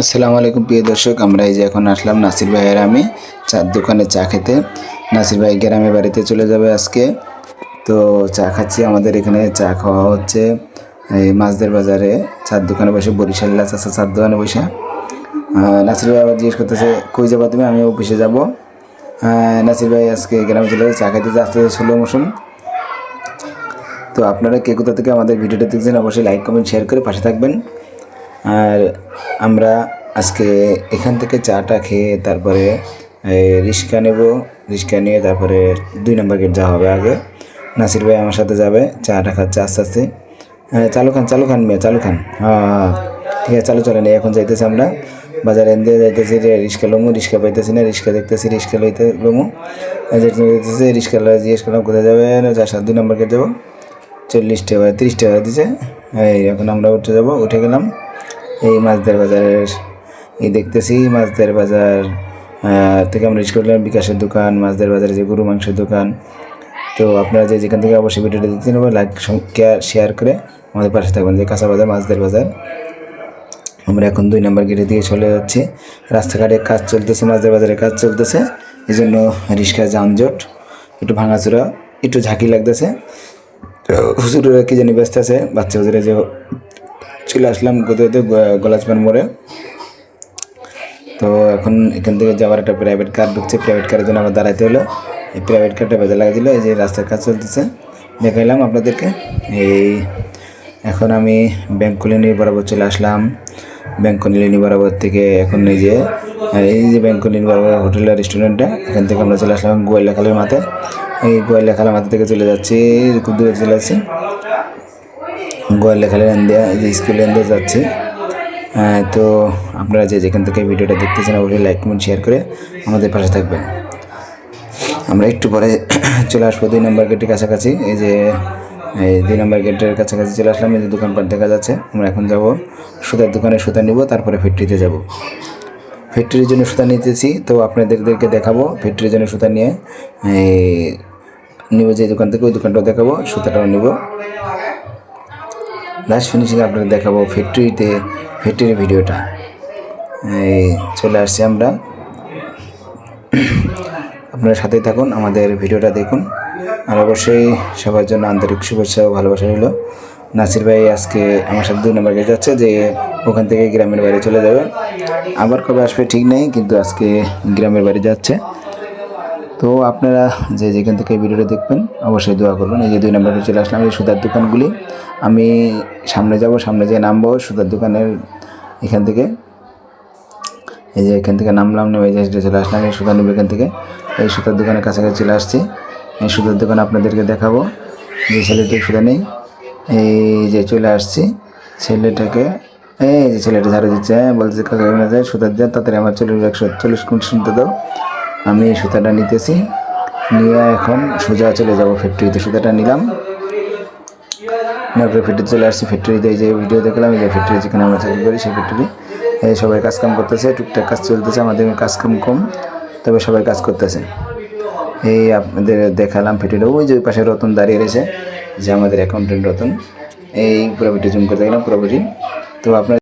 আসসালামু আলাইকুম প্রিয় দর্শক, আমরা এই যে এখন আসলাম নাসির ভাইয়ের আমি চার দোকানে চা খেতে। নাসির ভাই গ্রামের বাড়িতে চলে যাবে আজকে, তো চা খাচ্ছি। আমাদের এখানে চা খাওয়া হচ্ছে এই মাছদের বাজারে চার দোকানে বসে, বরিশাল চাষা চার দোকানে বসে। নাসির ভাই আবার জিজ্ঞেস করতেছে কই যাবো তুমি, আমি অফিসে যাবো। নাসির ভাই আজকে গ্রামে চলে যাবে চা খাইতে, আসতে স্লো মোশন। তো আপনারা কে কোথা থেকে আমাদের ভিডিওটা দেখছেন অবশ্যই লাইক কমেন্ট শেয়ার করে পাশে থাকবেন। আর আমরা আজকে এখান থেকে চাটা খেয়ে তারপরে রিক্সা নেব, রিক্সা নিয়ে তারপরে 2 নম্বর গেট যাওয়া হবে। আগে নাসির ভাই আমার সাথে যাবে, চাটা খাচ্ছে আস্তে আস্তে। চালু খান মেয়ে, চালু খান। হ্যাঁ ঠিক আছে, চলেন। এখন যাইতেছি আমরা বাজারে এনে যাইতেছি, যে রিক্সা লমু, রিক্সা পাইতেছি না, রিক্সা দেখতেছি, রিক্সা লইতে লমু যেতেছি। রিক্সা জিজ্ঞেস করলাম কোথায় যাবে, 2 নম্বর গেট যাবো, 40 টাকা 30 টাকা দিছে। এই এখন আমরা উঠে যাবো, উঠে গেলাম। এই মাছদের বাজারের এই দেখতেছি মাছদের বাজার থেকে আমরা রিক্সা করলাম বিকাশের দোকান, মাছদের বাজারে যে গরু মাংসের দোকান। তো আপনারা যে যেখান থেকে অবশ্যই ভিডিওটা দেখতে নেবেন, লাইক শেয়ার করে আমাদের পাশে থাকবেন। যে কাঁচা বাজার, মাছদের বাজার। আমরা এখন 2 নম্বর গেটে দিয়ে চলে যাচ্ছি। রাস্তাঘাটে কাজ চলতেছে, মাছদের বাজারে কাজ চলতেছে, এই জন্য রিক্সার যানজট, একটু ভাঙাচোরা, একটু ঝাঁকি লাগতেছে। হুজুরেরা কি জানি ব্যস্ত আছে, বাচ্চা হুজুরে যে চলে আসলাম কোথাও গলাচপান মোড়ে। তো এখন এখান থেকে যাওয়ার একটা প্রাইভেট কার ঢুকছে, প্রাইভেট কারের জন্য আমার দাঁড়াইতে হলো। এই প্রাইভেট কারটা বেজা লাগা দিল। এই যে রাস্তার কাজ চলতেছে, দেখাইলাম আপনাদেরকে। এই এখন আমি ব্যাংক কলোনি বরাবর চলে আসলাম। ব্যাংক কলোনি বরাবর থেকে এখন এই যে ব্যাংক কলোনি বরাবর হোটেল আর রেস্টুরেন্টটা, এখান থেকে আমরা চলে আসলাম গোয়ালিয়া খালের মাথায়। এই গোয়ালিয়া খালের মাথা থেকে চলে যাচ্ছি, খুব দূরে চলে যাচ্ছি গোয়ালিয়া খালের ইন্ডিয়া, এই যে স্কুলে ইন্ডিয়া যাচ্ছি। তো আপনারা যে যেখান থেকে ভিডিওটা দেখতেছেন অবশ্যই লাইক কমেন্ট শেয়ার করে আমাদের পাশে থাকবেন। আমরা একটু পরে চলে আসবো 2 নম্বর গেটের কাছাকাছি। এই 2 নম্বর গেটের কাছাকাছি চলে আসলাম। এই যে দোকানপাট দেখা যাচ্ছে। আমরা এখন যাব সুতার দোকানে, সুতা নিব, তারপরে ফ্যাক্টরিতে যাব। ফ্যাক্টরির জন্য সুতা নিতেছি, তো আপনাদেরকে দেখাবো ফ্যাক্টরির জন্য সুতা নিয়ে নিব যে দোকান থেকে, ওই দোকানটাও দেখাবো, সুতাটাও নিব। লাস্ট ফিনিশিং আপনাদের দেখাবো ফ্যাক্টরির ভিডিওটা। এই চলে আসছি আমরা, আপনারা সাথেই থাকুন, আমাদের ভিডিওটা দেখুন। আর অবশ্যই সবার জন্য আন্তরিক শুভেচ্ছা ও ভালোবাসা রইল। নাসির ভাই আজকে আমার সাথে 2 নম্বর গেট যাচ্ছে, যে ওখান থেকে গ্রামের বাড়ি চলে যাবে। আবার কবে আসবে ঠিক নেই, কিন্তু আজকে গ্রামের বাড়ি যাচ্ছে। তো আপনারা যে যেখান থেকে ভিডিওটা দেখবেন অবশ্যই দোয়া করবেন। এই যে 2 নম্বরে চলে আসলাম। এই সুতার দোকানগুলি আমি সামনে যাব, সামনে যেয়ে নামবো সুতার দোকানের এখান থেকে। এই যে এখান থেকে নামলাম, নেমে যে চলে আসলাম এই সুতা নেব এখান থেকে। এই সুতার দোকানের কাছাকাছি চলে আসছি। এই সুতার দোকান আপনাদেরকে দেখাবো, যে ছেলেটি সুতা নেই। এই যে চলে আসছি ছেলেটাকে, এই যে ছেলেটা ঝাড়ু দিচ্ছে, বলছে কাকা যায় সুতা দিয়ে তাড়াতাড়ি আমার 140 মিনিট শুনতে দাও। আমি সুতাটা নিতেছি, নিয়ে এখন সোজা চলে যাব ফ্যাক্টরিতে। সুতাটা নিলাম, নেওয়ার পরে ফ্যাক্টরিতে চলে আসছি। ফ্যাক্টরিতে এই যে ভিডিও দেখলাম, এই যে ফ্যাক্টরি যেখানে আমরা চাকরি করি সেই ফ্যাক্টরি। এই সবাই কাজকাম করতেছে, টুকটাক কাজ চলতেছে, আমাদের কাজকাম কম, তবে সবাই কাজ করতেছে। এই আপনাদের দেখালাম ফ্যাক্টরি। ওই যে পাশে রতন দাঁড়িয়ে রয়েছে, যে আমাদের অ্যাকাউন্টেন্ট রতন। এই পুরোপুরি জুম করতে গেলাম পুরোপুরি। তো আপনার